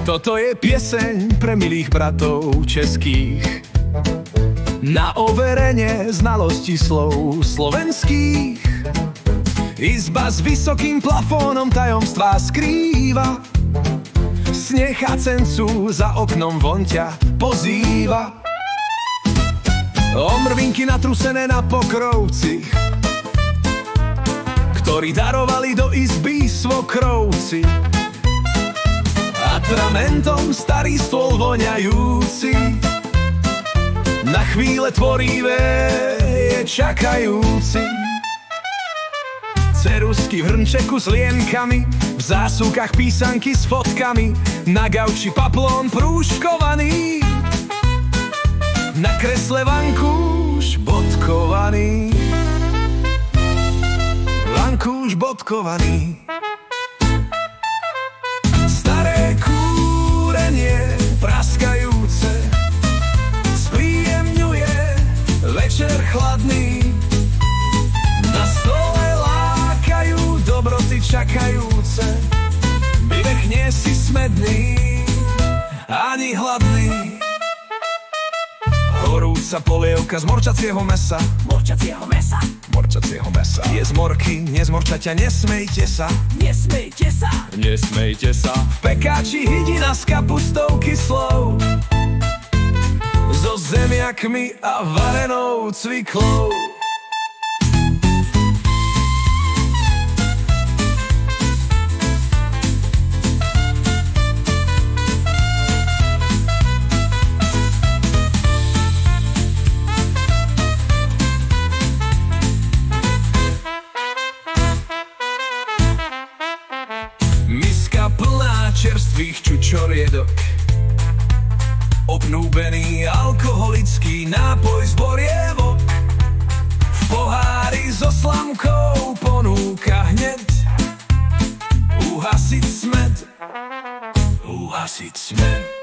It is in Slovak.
Toto je pieseň pre milých bratov českých, na overenie znalosti slov slovenských. Izba s vysokým plafónom tajomstvá skrýva, sneh a cencu za oknom von ťa pozýva. Omrvinky natrusené na pokrovci, ktorí darovali do izby svokrovci. Atramentom starý stôl voňajúci, na chvíle tvorivé je čakajúci. Ceruzky v hrnčeku s lienkami, v zásuvkách písanky s fotkami, na gauči paplón prúškovaný, na kresle vankúš bodkovaný. Vankúš bodkovaný. Staré kúrenie praskajúce spríjemňuje večer chladný. Na stole lákajú dobroty čakajúce, bybech nie si smedný ani hladný. Horúca polievka z morčacieho mesa, Morčacieho mesa, morčacieho mesa. Je z morky, nie z morčaťa, nesmejte sa, nesmejte sa, nesmejte sa. V pekáči hydina s kapustou kyslou, so zemiakmi a varenou cviklou. Miska plná čerstvých čučoriedok, obnúbený alkoholický nápoj z borievok, v pohári so slamkou ponúka hneď uhasiť smed, uhasiť smed.